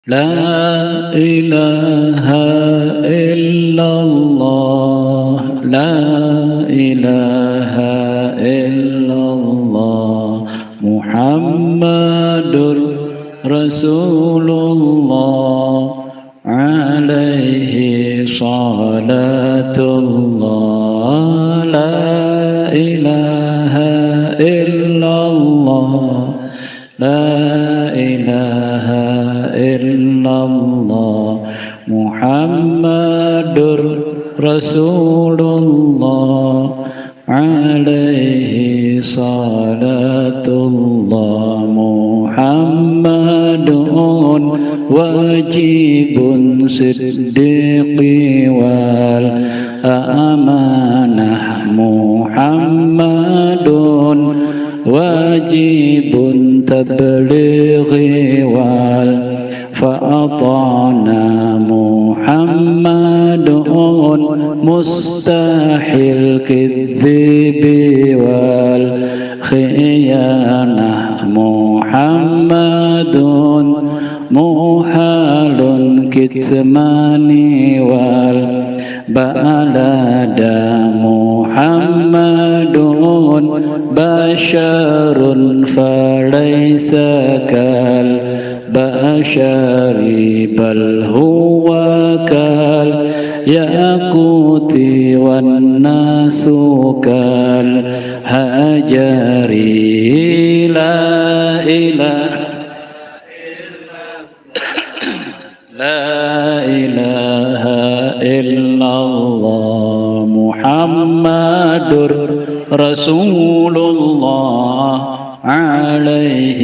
لا إله إلا الله لا إله إلا الله محمد رسول الله عليه صلاة الله لا إله إلا الله لا إله إلا الله محمد رسول الله عليه صلاة الله محمد واجب صديق والأمانة محمد واجب تبليغ فأطعنا محمد مستحيل كذب والخيانة محمد محال كتمان والبلد محمد بشر فليس كالبشر بل هو كالياقوت والناس كالحجر لا إله لا إله إلا الله محمد رسول الله عليه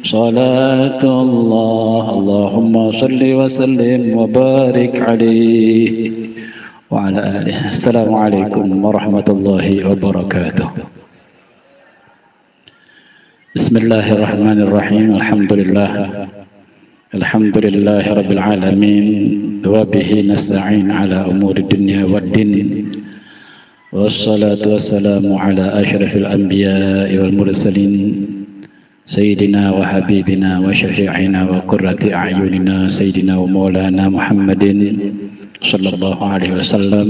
صلاة الله اللهم صل وسلم وبارك عليه وعلى آله. السلام عليكم ورحمة الله وبركاته. بسم الله الرحمن الرحيم. الحمد لله رب العالمين وبه نستعين على أمور الدنيا والدين والصلاة والسلام على أشرف الأنبياء والمرسلين سيدنا وحبيبنا وشفيعنا وقرة أعيننا سيدنا ومولانا محمد صلى الله عليه وسلم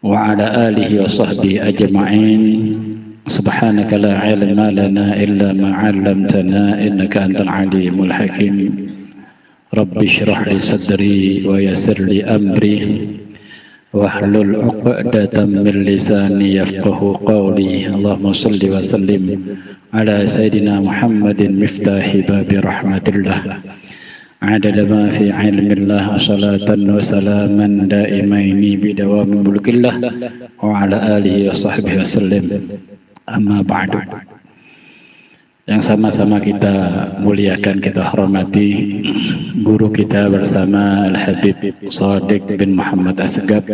وعلى آله وصحبه أجمعين. سبحانك لا علم لنا إلا ما علمتنا إنك أنت العليم الحكيم. رب اشرح لي صدري ويسر لي أمري واحلل عقدة من لساني يفقه قولي. اللهم صل وسلم على سيدنا محمد مفتاح باب رحمة الله عدد ما في علم الله صلاة وسلاما دائمين بدوام ملك الله وعلى آله وصحبه وسلم. Amma ba'du. Yang sama-sama kita muliakan, kita hormati guru kita bersama Al-Habib Shadiq bin Muhammad Asgab.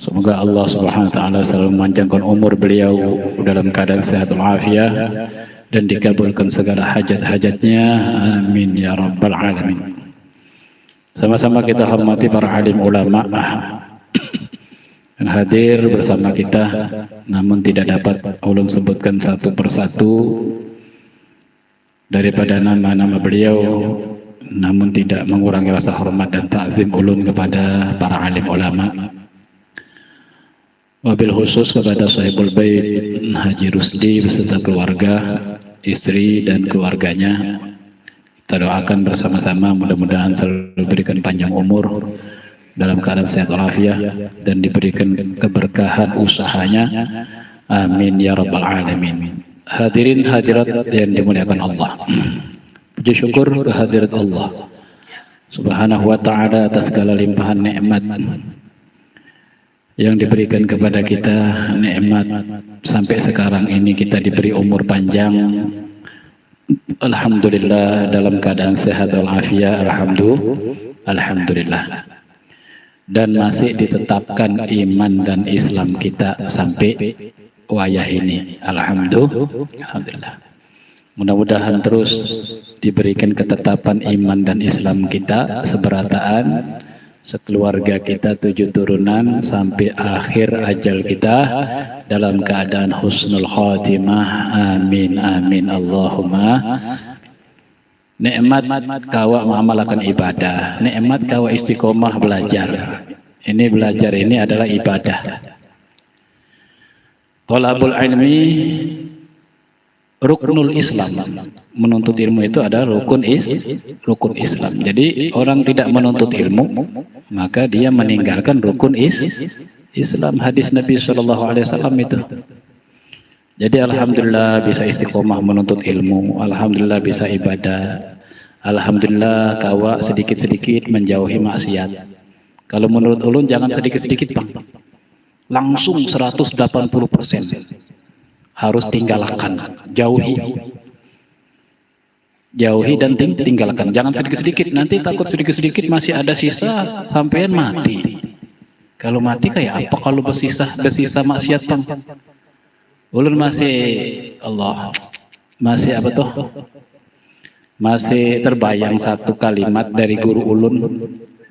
Semoga Allah Subhanahu wa taala selalu memanjangkan umur beliau dalam keadaan sehat walafiat dan dikabulkan segala hajat-hajatnya. Amin ya rabbal alamin. Sama-sama kita hormati para alim ulama yang hadir bersama kita, namun tidak dapat ulun sebutkan satu persatu daripada nama-nama beliau, namun tidak mengurangi rasa hormat dan takzim ulun kepada para alim ulama, wabil khusus kepada sahibul bait Haji Rusdi beserta keluarga, istri dan keluarganya. Kita doakan bersama-sama mudah-mudahan selalu diberikan panjang umur dalam keadaan sehat walafiat dan diberikan keberkahan usahanya. Amin ya rabbal alamin. Hadirin hadirat yang dimuliakan Allah, puji syukur kehadirat Allah Subhanahu wa ta'ala atas segala limpahan nikmat yang diberikan kepada kita. Nikmat sampai sekarang ini kita diberi umur panjang, alhamdulillah, dalam keadaan sehat walafiat, alhamdulillah, dan masih ditetapkan iman dan Islam kita sampai wayah ini. Alhamdulillah. Mudah-mudahan terus diberikan ketetapan iman dan Islam kita seberataan, sekeluarga kita 7 turunan sampai akhir ajal kita dalam keadaan husnul khatimah. Amin amin Allahumma. Nikmat kawa mengamalkan ibadah, nikmat kawa istiqomah belajar. Ini belajar ini adalah ibadah. Thalabul ilmi ruknul Islam. Menuntut ilmu itu adalah rukun Islam. Jadi orang tidak menuntut ilmu, maka dia meninggalkan rukun Islam. Hadis Nabi SAW itu. Jadi alhamdulillah bisa istiqomah menuntut ilmu, alhamdulillah bisa ibadah, alhamdulillah kawa sedikit-sedikit menjauhi maksiat. Kalau menurut ulun jangan sedikit-sedikit bang, langsung 180%. Harus tinggalkan, jauhi dan tinggalkan. Jangan sedikit-sedikit, nanti takut sedikit-sedikit masih ada sisa sampean mati. Kalau mati kayak apa kalau bersisa maksiat bang? Ulun masih apa tuh? Masih terbayang satu kalimat dari guru ulun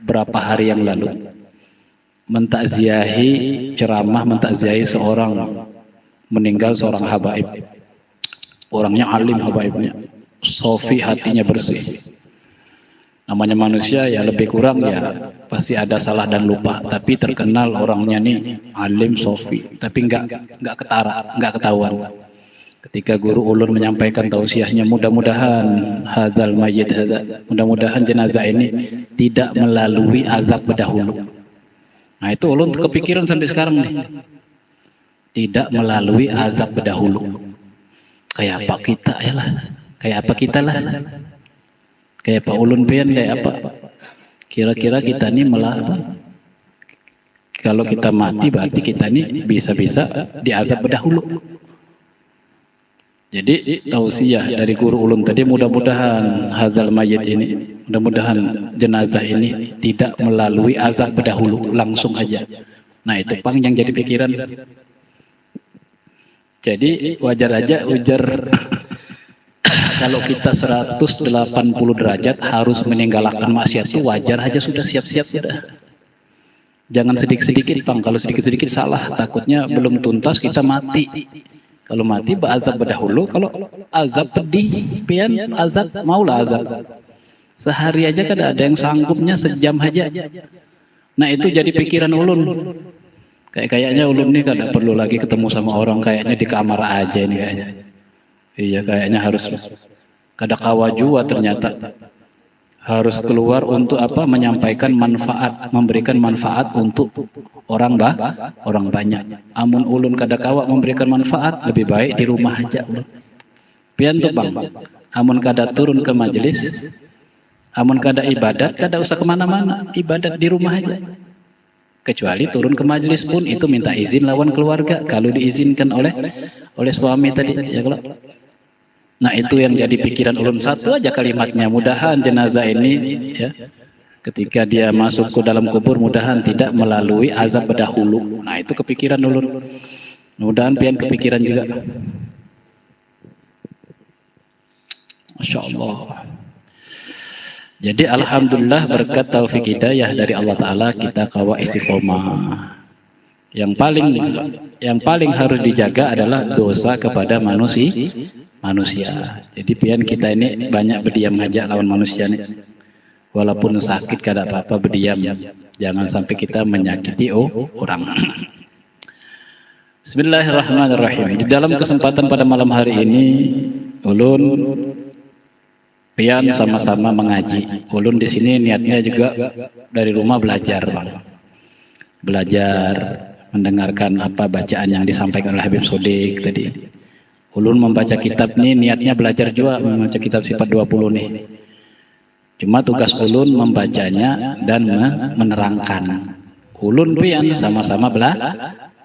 berapa hari yang lalu. Ceramah mentakziahi seorang meninggal, seorang habaib. Orangnya alim habaibnya. Sofi hatinya bersih. Namanya manusia ya lebih kurang ya pasti ada salah dan lupa, tapi terkenal orangnya nih alim sofi, tapi nggak ketahuan. Ketika guru ulun menyampaikan tausiahnya, mudah-mudahan hadzal mayyit mudah-mudahan jenazah ini tidak melalui azab berdahulu. Nah itu ulun kepikiran sampai sekarang nih, tidak melalui azab berdahulu. Kayak apa kita ya lah, kayak apa kita lah. Kayak Pak Ulun pian kayak apa? Kira-kira kita ini kalau kita mati berarti kita ini bisa-bisa diazab berdahulu. Jadi tausiah dari guru ulun tadi, mudah-mudahan hadzal mayyit ini, mudah-mudahan jenazah ini tidak melalui azab berdahulu, langsung aja. Nah itu pang yang jadi pikiran. Jadi wajar aja ujar kalau kita 180 derajat harus meninggalkan maksiat itu wajar aja, sudah siap-siap sudah. Jangan sedikit-sedikit bang, kalau sedikit-sedikit salah, takutnya belum tuntas kita mati. Kalau mati berazab berdahulu, kalau azab pedih, pian azab, maulah azab. Sehari aja kan ada yang sanggupnya sejam aja. Nah itu jadi pikiran ulun. Kayaknya ulun nih kada perlu lagi ketemu sama orang, kayaknya di kamar aja ini kayaknya. Iya kayaknya harus kada kawa jua, ternyata harus keluar untuk apa, menyampaikan manfaat, memberikan manfaat untuk orang banyak. Amun ulun kada kawa memberikan manfaat, lebih baik di rumah aja ulun. Pian tuh bang, amun kada turun ke majelis, amun kada ibadat, kada usah kemana-mana, ibadat di rumah aja. Kecuali turun ke majelis pun itu minta izin lawan keluarga, kalau diizinkan oleh suami tadi ya kalau. Nah itu yang jadi pikiran ulun, satu aja kalimatnya, mudahan jenazah ini ya ketika dia masuk ke dalam kubur mudahan tidak melalui azab berdahulu. Nah itu kepikiran ulun, mudahan pian kepikiran juga. Masya Allah. Jadi alhamdulillah berkat taufik hidayah dari Allah Ta'ala kita kawa istiqomah. Yang paling harus dijaga adalah dosa kepada manusia. Jadi pian kita ini banyak berdiam aja lawan manusia nih. Walaupun sakit kada apa-apa berdiam. Jangan sampai kita menyakiti orang. Bismillahirrahmanirrahim. Di dalam kesempatan pada malam hari ini ulun pian sama-sama mengaji. Ulun di sini niatnya juga dari rumah belajar, Bang. Belajar mendengarkan apa bacaan yang disampaikan oleh Habib Sodik tadi. Ulun membaca kitab nih niatnya belajar juga, membaca kitab sifat 20 nih. Cuma tugas ulun membacanya dan menerangkan. Ulun pian sama-sama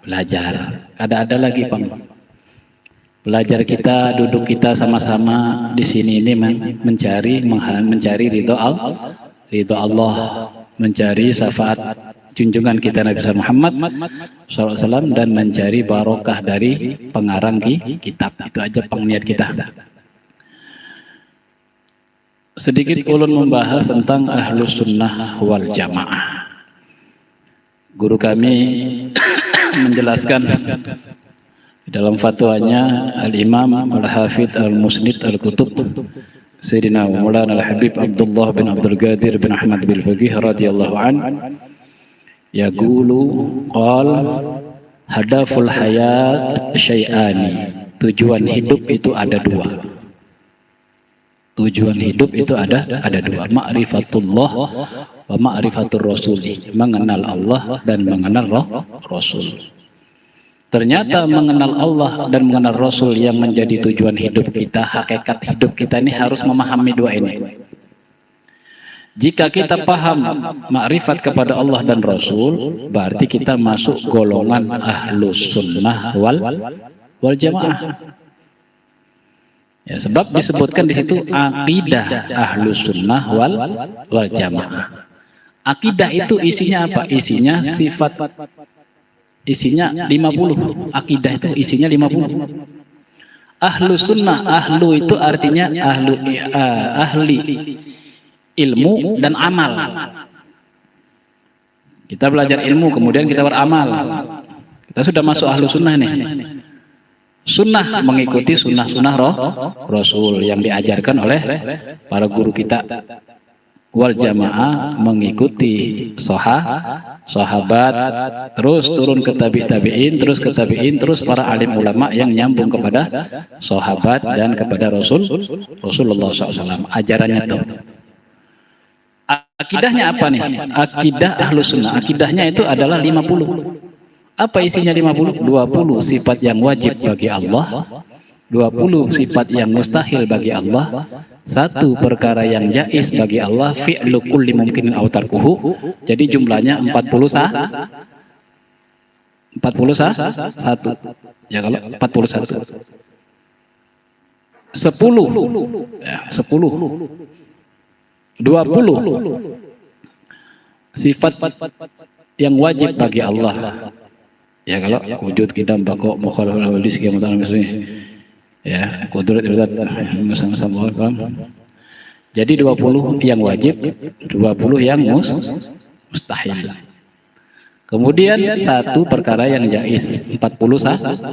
belajar. Ada lagi Bang. Belajar kita, duduk kita sama-sama di sini ini mencari ridho Allah, mencari syafaat junjungan kita Nabi Muhammad SAW dan mencari barokah dari pengarang kitab. Itu aja pengniat kita. Sedikit ulun membahas tentang Ahlus Sunnah wal Jamaah. Guru kami menjelaskan dalam fatwanya Al-Imam Al-Hafidh Al-Musnid Al-Kutub Sayyidina wa Maulana Al-Habib Abdullah bin Abdul Qadir bin Ahmad bin Faqih radhiyallahu an yaqulu qal hadaful hayat syai'ani, tujuan hidup itu ada dua. Tujuan hidup itu ada dua, ma'rifatullah wa ma'rifatur rasuli, mengenal Allah dan mengenal Rasul. Ternyata mengenal Allah dan mengenal Rasul yang menjadi tujuan hidup kita, hakikat hidup kita ini harus memahami dua ini. Jika kita paham makrifat kepada Allah dan Rasul, berarti kita masuk golongan ahlus sunnah wal jamaah. Ya, sebab disebutkan di situ akidah ahlus sunnah wal jamaah. Akidah itu isinya apa? Isinya sifat. Isinya 50. Akidah itu isinya 50. Ahlus sunnah, ahlu itu artinya ahli ilmu dan amal. Kita belajar ilmu, kemudian kita beramal. Kita sudah masuk ahlus sunnah nih. Sunnah mengikuti sunnah-sunnah Rasul yang diajarkan oleh para guru kita. Wal jamaah mengikuti sahabat, terus turun ke tabi'in, terus ke tabi'in, terus para alim ulama yang nyambung kepada sahabat dan kepada Rasulullah SAW. Ajarannya tuh. Akidahnya apa nih? Akidah ahlus sunnah. Akidahnya itu adalah 50. Apa isinya 50? 20 sifat yang wajib bagi Allah, 20 sifat yang mustahil bagi Allah, 1 perkara yang jaiz bagi Allah, fi'lu kulli mumkinin aw tarkuhu. Jadi jumlahnya 41. Ya kalau 41. 10. Ya, 10. 20 sifat yang wajib bagi Allah. Ya kalau wujud kidam bako mukhalafal hadis kiamatan misalnya. Ya, kudrat ibadat sama-sama. Jadi 20 yang wajib, 20 yang mustahil. Kemudian 1 perkara yang jaiz, 41.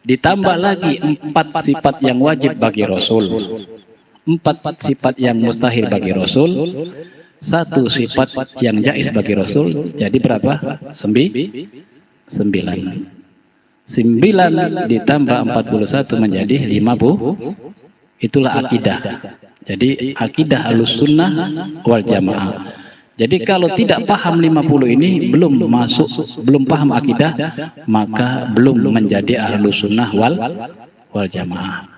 Ditambah lagi 4 sifat yang wajib bagi Rasul, 4 sifat yang mustahil bagi Rasul, 1 sifat yang jaiz bagi Rasul. Jadi berapa? 9 ditambah 41 menjadi 50. Itulah akidah. Jadi akidah ahlus sunnah wal jamaah. Jadi kalau tidak paham 50 ini belum paham akidah, maka belum menjadi ahlus sunnah wal jamaah.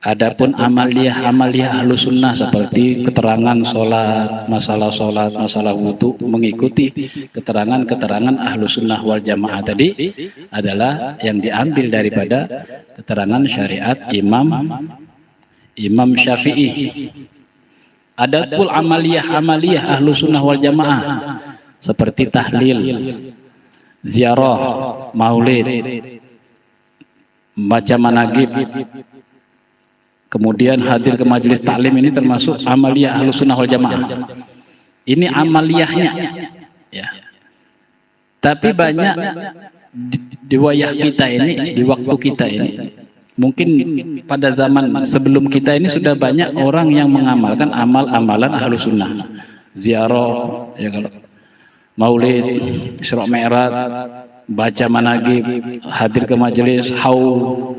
Adapun amaliyah ahlus sunnah seperti keterangan sholat, masalah wudu, mengikuti keterangan ahlus sunnah wal jamaah tadi adalah yang diambil daripada keterangan syariat Imam Syafi'i. Adapun amaliyah ahlus sunnah wal jamaah seperti tahlil, ziarah, maulid, baca manaqib, kemudian hadir ke majelis taklim, ini termasuk amaliyah ahlus sunnah wal jamaah. Ini amaliyahnya, ya. Tapi banyak di wayah kita ini, di waktu kita ini, mungkin pada zaman sebelum kita ini sudah banyak orang yang mengamalkan amal-amalan ahlus sunnah, ziarah, ya kalau maulid, Isra Mi'raj, baca manaqib, hadir ke majelis, haul.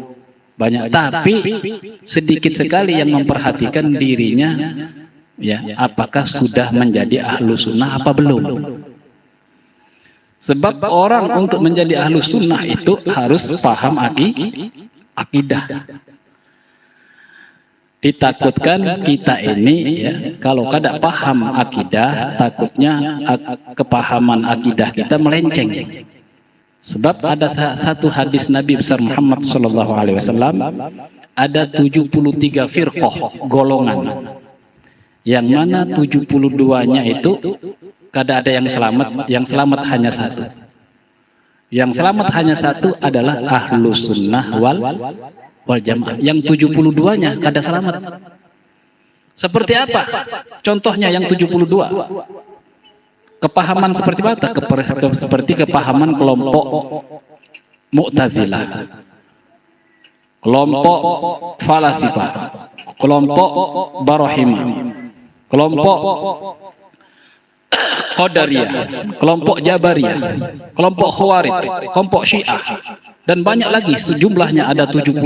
Banyak, tapi sedikit sekali yang memperhatikan dirinya, ya, apakah sudah menjadi ahlus sunnah apa belum. Sebab orang untuk menjadi ahlus sunnah itu harus paham akidah. Ditakutkan kita ini, ya, kalau kada paham akidah, takutnya kepahaman akidah kita melenceng. Sebab ada satu hadis Nabi besar Muhammad SAW, ada 73 firqah, golongan, yang mana 72-nya itu kada ada yang selamat, yang selamat hanya 1. Yang selamat hanya 1 adalah ahlus sunnah wal jamaah. Yang 72-nya kada selamat. Seperti apa? Contohnya yang 72. Kepahaman seperti apa? Seperti kepahaman kelompok Mu'tazilah, kelompok falasifah, kelompok Barahimah, kelompok Qadariyah, kelompok Jabariyah, kelompok Khawarij, kelompok Syiah, dan banyak lagi, sejumlahnya ada 72.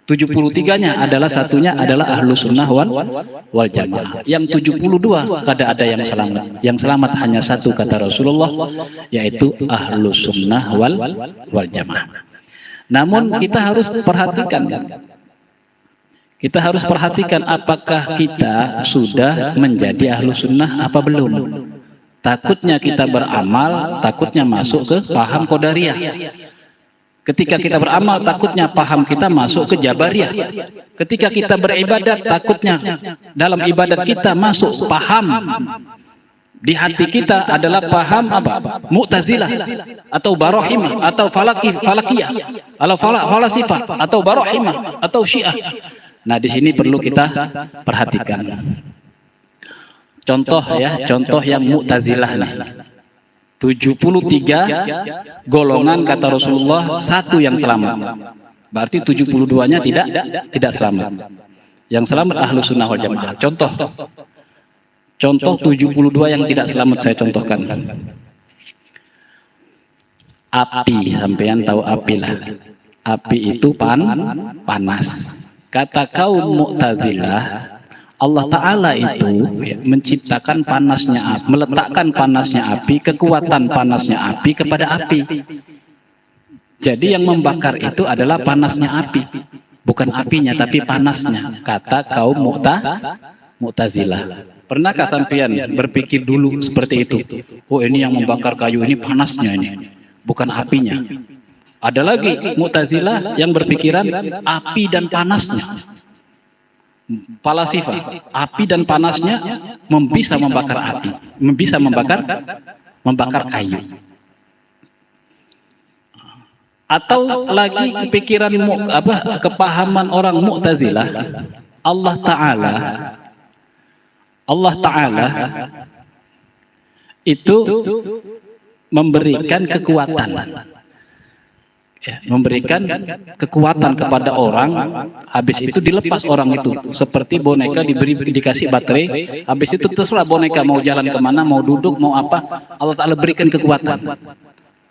73-nya adalah satunya adalah Ahlus Sunnah wal Jamaah. Yang 72 kada ada yang selamat. Yang selamat hanya satu kata Rasulullah, yaitu Ahlus Sunnah wal Jamaah. Namun kita harus perhatikan, apakah kita sudah menjadi Ahlus Sunnah apa belum. Takutnya kita beramal, takutnya masuk ke paham Qadariyah. Ketika kita beramal, takutnya paham kita masuk ke Jabariyah. Ketika kita beribadat, takutnya dalam ibadat kita masuk paham di hati kita adalah paham apa? Mu'tazilah atau Barahimah atau Falakiyah, atau Falasifah atau Barahimah atau Syiah. Nah, di sini perlu kita perhatikan. Contoh ya, contoh yang Mu'tazilah nih. 73 golongan kata Rasulullah, satu yang selamat. Berarti 72-nya tidak selamat. Yang selamat Ahlus Sunnah wal Jamaah. Contoh 72 yang tidak selamat saya contohkan. Api, sampean tahu api lah. Api itu panas. Kata kaum Mu'tazilah, Allah Ta'ala itu menciptakan panasnya api, meletakkan panasnya api, kekuatan panasnya api kepada api. Jadi yang membakar itu adalah panasnya api, bukan apinya tapi panasnya, kata kaum Mu'tazilah. Pernahkah sampean berpikir dulu seperti itu? Oh, ini yang membakar kayu ini panasnya ini, bukan apinya. Ada lagi Mu'tazilah yang berpikiran api dan panasnya. Falasifah, api dan panasnya bisa membakar api, bisa membakar kayu. Atau lagi pikiran kepahaman orang Mu'tazilah, Allah Ta'ala itu memberikan kekuatan. Ya, memberikan kekuatan kepada orang, habis itu dilepas orang itu seperti boneka dikasih baterai, habis itu terserah boneka mau jalan kemana, mau duduk, mau apa, Allah Ta'ala berikan kekuatan.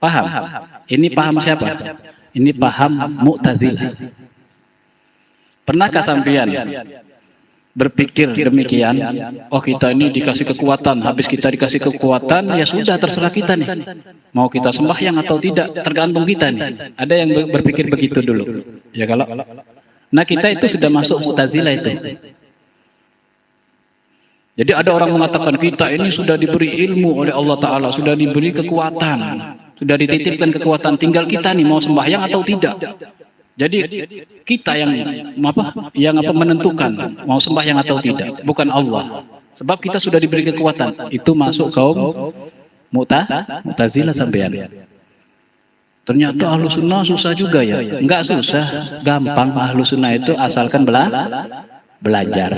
Paham? Ini paham siapa? Ini paham Mu'tazilah. Pernahkah sampean berpikir demikian? Oh, kita ini dikasih kekuatan, habis kita dikasih kekuatan, ya sudah terserah kita nih. Mau kita sembahyang atau tidak, tergantung kita nih. Ada yang berpikir begitu dulu. Ya kalau. Nah, kita itu sudah masuk Mu'tazilah itu. Jadi ada orang mengatakan kita ini sudah diberi ilmu oleh Allah Ta'ala, sudah diberi kekuatan, sudah dititipkan kekuatan, tinggal kita nih mau sembahyang atau tidak. Jadi kita yang menentukan mau sembahyang atau tidak, bukan Allah. Sebab kita sudah diberi kekuatan. Itu masuk kaum Mu'tazilah sampean. Ternyata Ahlus Sunnah susah juga ya. Enggak susah, gampang Ahlus Sunnah itu asalkan belajar.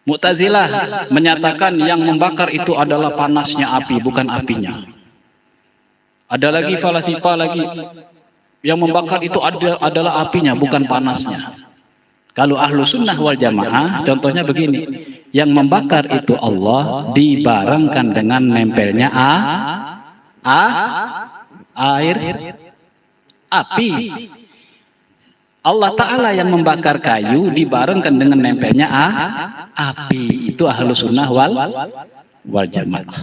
Mu'tazilah menyatakan yang membakar itu adalah panasnya api, bukan apinya. Ada lagi falasifah lagi, yang membakar itu adalah apinya, bukan panasnya. Kalau Ahlus Sunnah wal Jamaah, contohnya begini, yang membakar itu Allah dibarengkan dengan nempelnya air, api. Allah Ta'ala yang membakar kayu dibarengkan dengan nempelnya api. Itu Ahlus Sunnah wal Jamaah.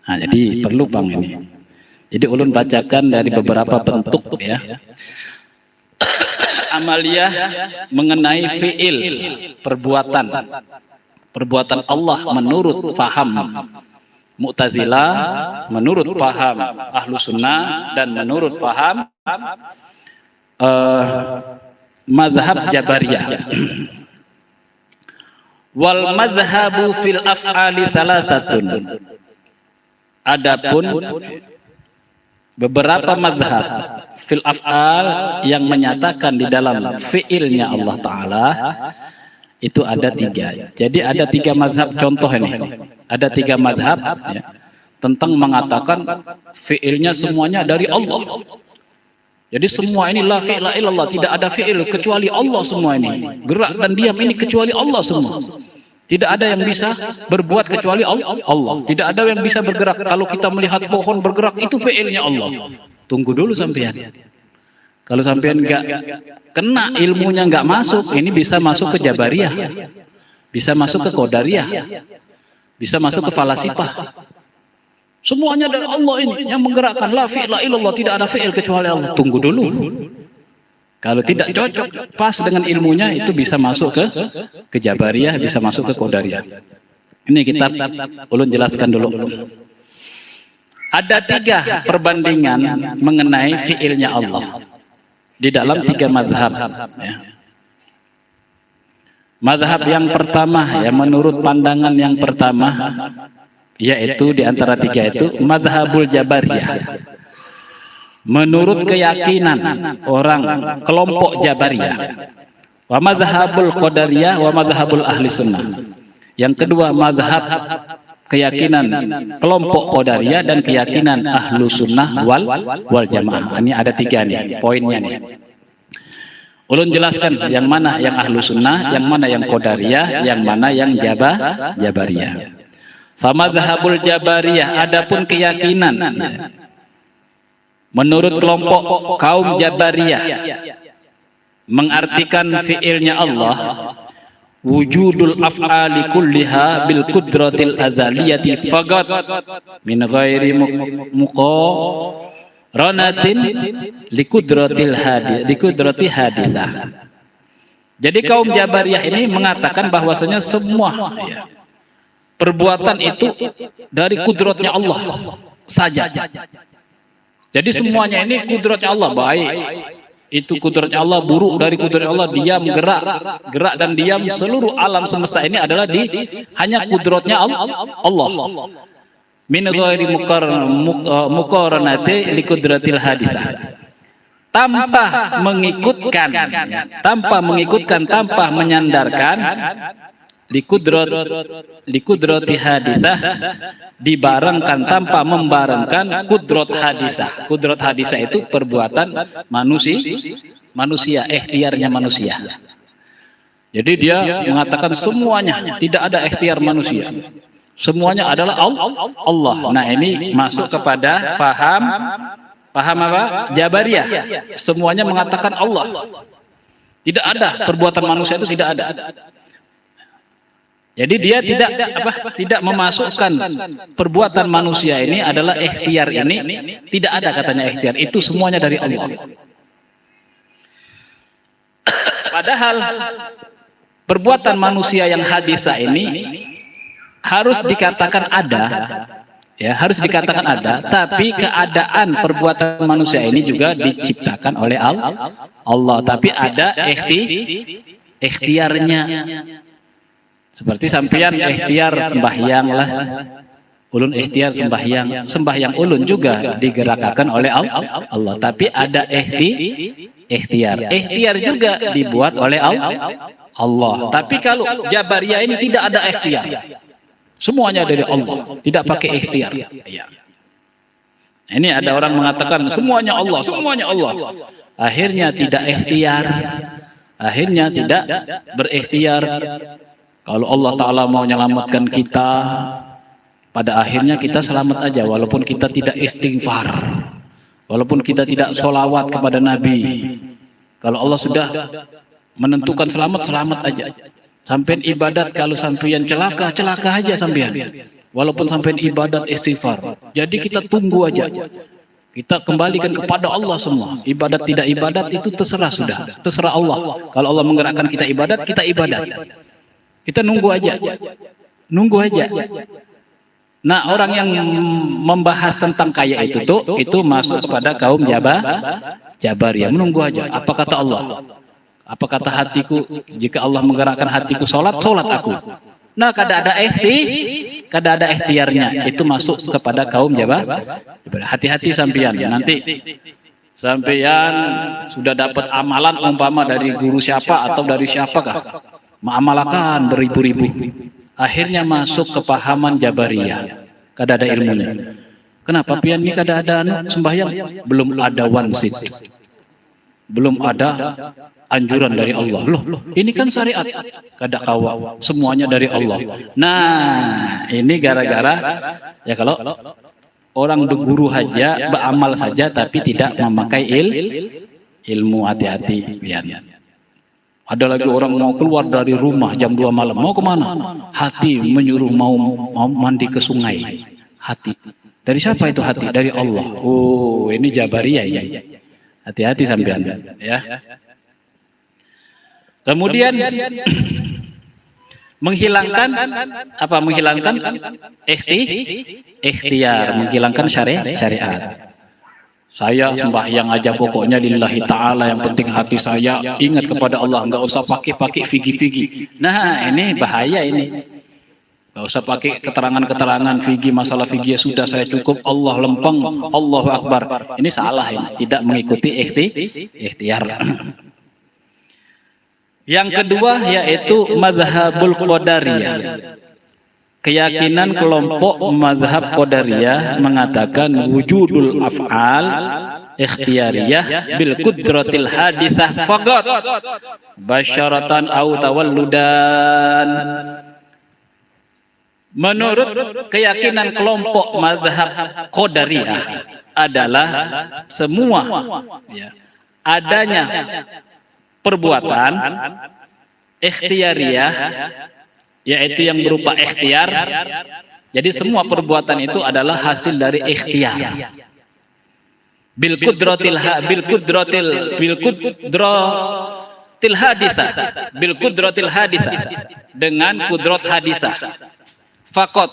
Nah, jadi perlu bang ini. Jadi ulun bacakan dari beberapa bentuk ya. Amaliyah mengenai fi'il, perbuatan Allah menurut paham Mu'tazilah, menurut paham Ahlus Sunnah, dan menurut paham mazhab Jabariyah. Wal mazhabu fil af'ali thalathatun. Adapun beberapa mazhab fil af'al yang menyatakan di dalam fi'ilnya Allah Ta'ala itu ada 3. Jadi ada 3 mazhab contoh ini. Ada 3 mazhab ya, tentang mengatakan fi'ilnya semuanya dari Allah. Jadi semua ini la fi'la illallah, tidak ada fi'il kecuali Allah semua ini. Gerak dan diam ini kecuali Allah semua. Tidak ada yang bisa berbuat kecuali Allah. Tidak ada yang bisa bergerak. Kalau kita melihat pohon bergerak itu fi'ilnya Allah. Tunggu dulu sampean. Kalau sampean enggak kena ilmunya, enggak masuk, ini bisa masuk ke Jabariyah. Bisa masuk ke Qadariyah. Bisa masuk ke falasifah. Semuanya dari Allah ini yang menggerakkan. La fi'la illallah, tidak ada fi'il kecuali Allah. Tunggu dulu. Kalau tidak cocok pas dengan ilmunya, itu bisa masuk ke Jabariyah, bisa masuk ke Qadariyah. Ini kita ulun jelaskan dulu. Ada 3 perbandingan mengenai fi'ilnya Allah di dalam 3 mazhab. Ya. Mazhab yang pertama, ya, menurut pandangan yang pertama, yaitu di antara 3 itu mazhabul Jabariyah. Menurut keyakinan orang kelompok Jabariyah. Wa mazhabul Qadariyah wa mazhabul ahli sunnah. Yang kedua mazhab keyakinan kelompok Qadariyah dan keyakinan ahlu sunnah wal jamaah. Ini ada 3 nih poinnya nih. Ulun jelaskan yang mana yang ahlu sunnah, yang mana yang Qadariyah, yang mana yang Jabariyah. Famadzhabul Jabariyah, adapun keyakinan menurut kelompok kaum Jabariyah mengartikan fi'ilnya Allah wujudul af'ali kulliha bil qudratil azaliyati faqat min ghairi muqaranatin likudrati hadisah. Jadi kaum Jabariyah ini mengatakan bahwasanya semua perbuatan itu dari kudratnya Allah saja. Jadi semuanya ini kudratnya Allah, baik itu kudratnya Allah, buruk dari kudratnya Allah, diam, gerak dan diam, seluruh alam semesta ini adalah hanya kudratnya Allah. Min ghairi muqaranati li kudratil hadisah. Tanpa mengikutkan, tanpa menyandarkan likudrati hadisah, dibarengkan, tanpa membarengkan kudrat hadisah. Kudrat hadisah itu perbuatan manusia, ikhtiarnya manusia. Jadi dia mengatakan semuanya, tidak ada ikhtiar manusia, semuanya adalah Allah. Nah ini masuk kepada paham apa? Jabariyah. Semuanya mengatakan Allah. Tidak ada perbuatan manusia, itu tidak ada. Jadi dia tidak memasukkan perbuatan manusia ini adalah ikhtiar, ini tidak ada katanya ikhtiar, itu semuanya dari Allah. Padahal perbuatan manusia yang hadisah ini harus dikatakan ada, ya, harus dikatakan ada, tapi keadaan perbuatan manusia ini juga diciptakan oleh Allah, tapi ada ikhtiarnya. Seperti sampeyan ikhtiar sembahyang lah, ulun ikhtiar sembahyang ulun juga digerakkan oleh Allah, tapi ada ikhtiar juga dibuat oleh Allah. Tapi kalau Jabariyah ini tidak ada ikhtiar, semuanya dari Allah, tidak pakai ikhtiar. Ini ada orang mengatakan semuanya Allah, akhirnya tidak ikhtiar, akhirnya tidak berikhtiar. Kalau Allah Ta'ala mau menyelamatkan kita, pada akhirnya kita selamat aja, walaupun kita tidak istighfar, walaupun kita tidak sholawat kepada Nabi. Kalau Allah sudah menentukan selamat, selamat aja. Sampai ibadat, kalau sampean celaka aja sampean, walaupun sampai ibadat istighfar. Jadi kita tunggu aja, kita kembalikan kepada Allah semua. Ibadat tidak ibadat itu terserah, sudah terserah Allah. Kalau Allah menggerakkan kita ibadat, kita ibadat. Kita nunggu aja. Nah, orang yang membahas tentang kaya itu masuk kepada kaum Jabariyah. Menunggu aja. Apa kata Allah? Apa kata hatiku? Jika Allah menggerakkan hatiku sholat aku. Nah, kada ada ikhtiarnya, itu masuk kepada kaum Jabariyah. Hati-hati sampeyan. Nanti sampeyan sudah dapat amalan umpama dari guru siapa atau dari siapakah, mengamalkan beribu-ribu, akhirnya masuk ke pahaman Jabariyah, kada ada ilmunya. Kenapa pian ini kada ada sembahyang? Belum ada wansit. belum ada anjuran dari Allah. Loh, ini kan syariat. Kada kawa, semuanya dari Allah. Nah, ini gara-gara ya kalau orang berguru saja, beramal saja tapi tidak memakai ilmu, hati-hati. Ada lagi orang mau keluar dari rumah jam 2 malam, mau kemana? Hati menyuruh mau mandi ke sungai. Hati. Dari siapa itu hati? Dari Allah. Oh, ini Jabariyah ini. Hati-hati sampean ya. Kemudian menghilangkan apa? Menghilangkan ikhtiar, menghilangkan syariat. Saya sembahyang aja pokoknya lillahi ta'ala, yang penting hati saya ingat kepada Allah, nggak usah pakai figi-figi. Nah, ini bahaya ini. Nggak usah pakai keterangan-keterangan figi, masalah figi ya sudah saya cukup, Allah lempeng, Allahu Akbar. Ini salah ini, tidak mengikuti ikhtiar. Yang kedua yaitu mazhabul qadariyah. Keyakinan kelompok mazhab qadariyah mengatakan wujudul af'al ikhtiyariyah bil qudratil hadithah faqat basyaratan au tawalludan. Menurut keyakinan kelompok mazhab qadariyah adalah semua adanya perbuatan ikhtiyariyah, yaitu yang berupa ikhtiar. Jadi semua perbuatan itu adalah hasil dari ikhtiar. Bil qudratil haditsah, dengan kudrat haditsah. Faqat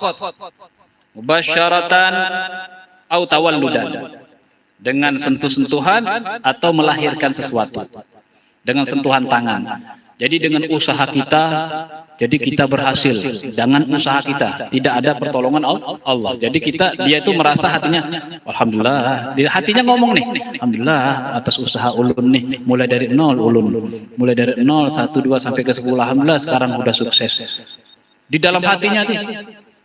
mubasyaratan au tawalludan, dengan sentuh-sentuhan atau melahirkan sesuatu dengan sentuhan tangan. Jadi dengan usaha kita, jadi kita berhasil dengan usaha kita, tidak ada pertolongan Allah. Jadi dia itu merasa hatinya, alhamdulillah, hatinya ngomong nih, alhamdulillah atas usaha ulun nih, mulai dari nol ulun, mulai dari 0, 1, 2 sampai ke 10, alhamdulillah sekarang udah sukses. Di dalam hatinya tuh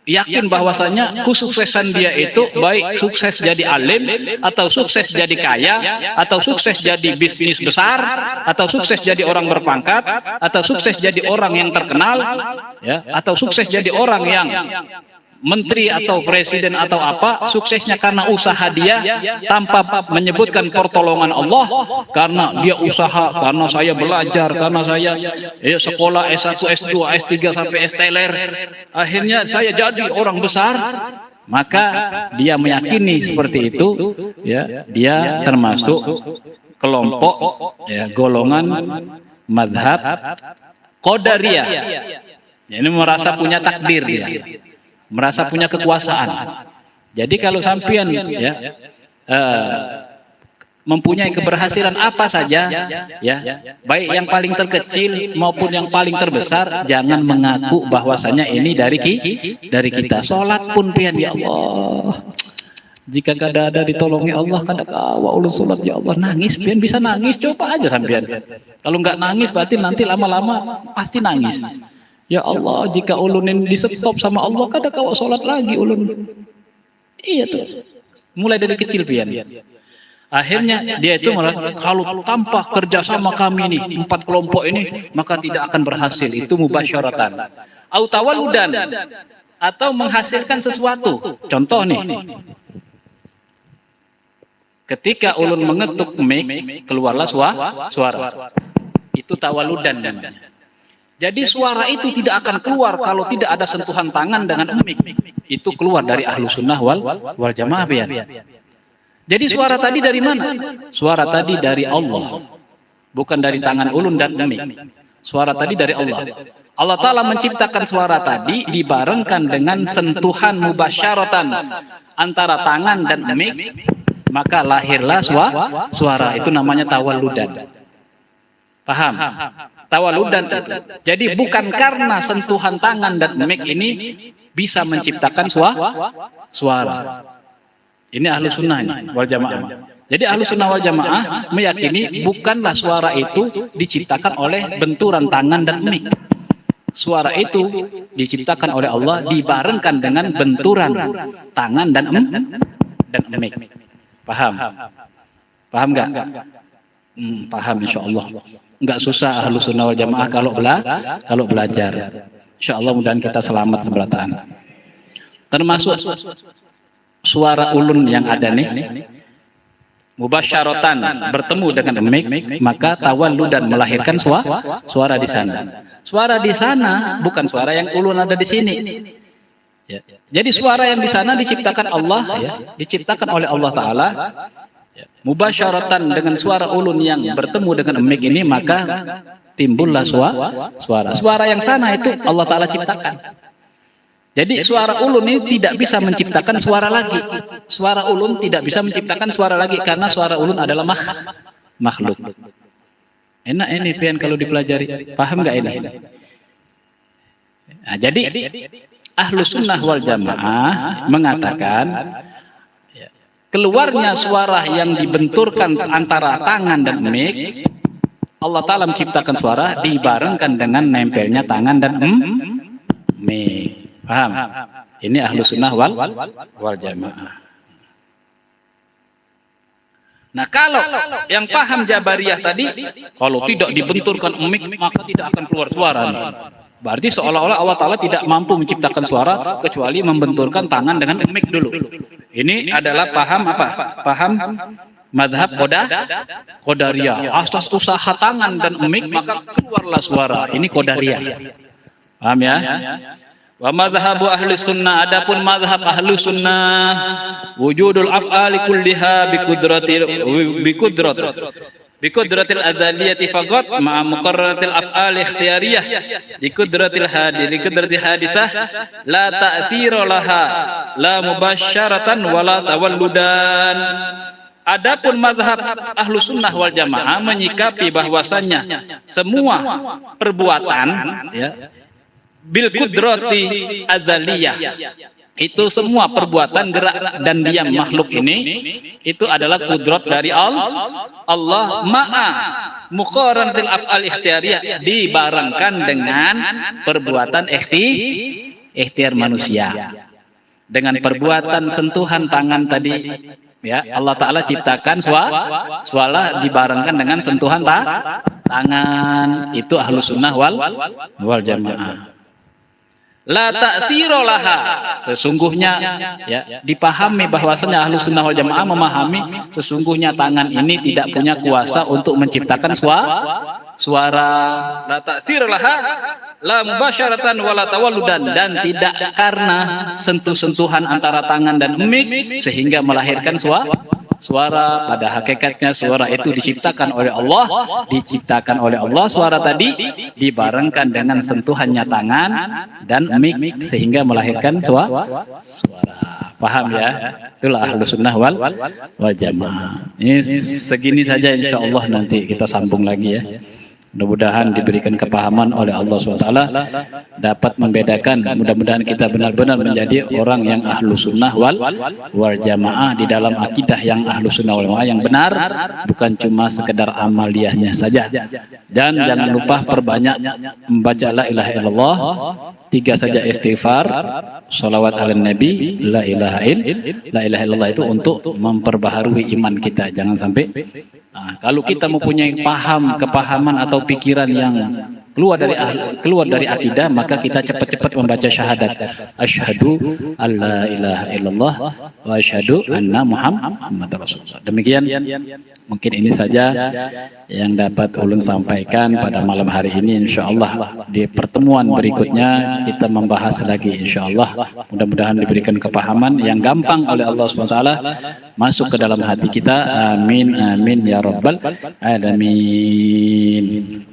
yakin bahwasanya kesuksesan dia itu baik sukses jadi alim, atau sukses jadi kaya, atau sukses jadi bisnis besar, atau sukses jadi orang berpangkat, atau sukses jadi orang yang terkenal, ya, atau sukses jadi orang yang menteri atau presiden atau apa, suksesnya karena usaha dia tanpa menyebutkan pertolongan Allah, karena dia usaha, karena saya belajar, karena saya sekolah S1, S2, S3 sampai S-teler, akhirnya saya jadi orang besar. Maka dia meyakini seperti itu, ya, dia termasuk kelompok, ya, golongan mazhab qadariyah. Ini merasa punya takdir dia, merasa punya kekuasaan. Jadi kalau sampean mempunyai keberhasilan apa saja, ya, baik yang paling terkecil maupun yang paling terbesar, jangan mengaku bahwasanya ini dari kita. Sholat pun pian, ya Allah, jika kada ada ditolongi Allah, kada kawa ulun sholat, ya Allah, nangis pian, bisa nangis, coba aja sampean. Kalau nggak nangis berarti nanti lama-lama pasti nangis. Ya Allah, jika ulunin di stop sama Allah, kada kawa sholat lagi ulun. Iya tuh, mulai dari kecil pian. Akhirnya dia itu merasa kalau tanpa kerjasama kami nih 4 kelompok ini maka tidak akan berhasil. Itu mubasyaratan. Au tawalludan, atau menghasilkan sesuatu. Contoh nih, ketika ulun mengetuk mic, keluarlah suara. Itu tawalludan namanya. Jadi suara itu tidak akan keluar kalau tidak ada sentuhan tangan dengan mic. Itu keluar dari ahlu sunnah wal jamaah pian. Jadi suara tadi dari mana? Suara tadi dari Allah, bukan dari tangan ulun dan mic. Suara tadi dari Allah. Allah Ta'ala menciptakan suara tadi dibarengkan dengan sentuhan mubasyaratan antara tangan dan mic, maka lahirlah suara. Itu namanya tawalludan. Paham? Tawalludan itu. Jadi bukan karena sentuhan tangan dan mic ini bisa menciptakan suara. Ini ahlu sunnah ini, wal jamaah. Jadi ahlu sunnah wal jamaah meyakini bukanlah suara itu diciptakan oleh benturan tangan dan mic. Suara itu diciptakan oleh Allah dibarengkan dengan benturan tangan dan mic. Paham? Paham nggak? Paham insya Allah. Nggak susah Ahlus Sunnah wal Jamaah kalau belajar. Insya Allah mudah-mudahan kita selamat seberataan. Termasuk suara ulun yang ada nih, mubasyaratan bertemu dengan mik, maka tawallu dan melahirkan suara di sana. Suara di sana bukan suara yang ulun ada di sini. Ya. Jadi suara yang di sana diciptakan Allah, ya, diciptakan oleh Allah Taala. Ya. Mubasyaratan dengan suara ulun yang bertemu dengan mik ini, maka timbullah suara. Suara yang sana itu Allah Taala ciptakan. Jadi suara ulun ini tidak bisa menciptakan suara lagi. Suara ulun tidak bisa menciptakan suara lagi karena suara ulun adalah makhluk. Enak ini pian kalau dipelajari. Paham nggak ini? Nah, jadi Ahlus Sunnah wal Jamaah mengatakan keluarnya suara yang dibenturkan antara tangan dan mik, Allah Ta'ala menciptakan suara dibarengkan dengan nempelnya tangan dan mik. Paham? Ini Ahlus Sunnah wal Jamaah. Nah, kalau yang paham Jabariyah tadi, kalau tidak dibenturkan mik maka tidak akan keluar suara nih. Berarti seolah-olah Allah Ta'ala tidak mampu menciptakan suara kecuali membenturkan tangan dengan mik dulu. Ini adalah paham apa? Paham madhab Qadariyah. Asas usaha tangan dan mik maka keluarlah suara. Ini Qadariyah. Paham ya? Wa madhabu ahli sunnah, adapun madhab ahli sunnah wujudul af'ali kulliha bikudratil adaliyati faqat ma'a muqarraratil af'ali ikhtiyariyah bikudratil hadithah la ta'thira laha la mubasyaratan wala tawalludan. Adapun mazhab ahlu sunnah wal jamaah menyikapi bahwasannya semua perbuatan ya bil kudrati adzaliyah, itu semua perbuatan gerak dan diam makhluk ini itu adalah kudrat dari Allah ma'a muqarranatil af'al ikhtiyariyah, dibarengkan dengan perbuatan ikhtiar manusia. Dengan perbuatan sentuhan tangan tadi ya, Allah Ta'ala ciptakan suara dibarengkan dengan sentuhan tangan. Itu ahlu sunnah wal jamaah. La ta'thira laha, sesungguhnya ya dipahami bahwasanya ahlu sunnah wal jamaah memahami sesungguhnya tangan ini tidak punya kuasa untuk menciptakan suara. La ta'thira laha la mubasyaratan wala tawalludan, dan tidak karena sentuh-sentuhan antara tangan dan mik sehingga melahirkan suara. Pada hakikatnya suara itu diciptakan oleh Allah, suara tadi dibarengkan dengan sentuhannya tangan dan mik sehingga melahirkan suara. Paham ya? Itulah ahlu sunnah wal jamaah. Ini segini saja, insya Allah nanti kita sambung lagi ya. Mudah-mudahan diberikan kepahaman oleh Allah SWT, dapat membedakan, mudah-mudahan kita benar-benar menjadi orang yang ahlu sunnah wal jamaah di dalam akidah yang ahlu sunnah wal jamaah yang benar, bukan cuma sekedar amaliyahnya saja. Dan jangan lupa perbanyak membaca la ilaha illallah, 3 saja istighfar, sholawat ala nabi, la ilaha illallah itu untuk memperbaharui iman kita. Jangan sampai kalau kita mempunyai kepahaman atau pikiran yang keluar dari akidah, maka kita cepat-cepat membaca syahadat asyhadu alla ilaha illallah wa asyhadu anna muhammadar rasulullah. Demikian mungkin ini saja yang dapat ulun sampaikan pada malam hari ini. Insyaallah di pertemuan berikutnya kita membahas lagi insyaallah. Mudah-mudahan diberikan kepahaman yang gampang oleh Allah SWT masuk ke dalam hati kita. Amin amin ya rabbal alamin.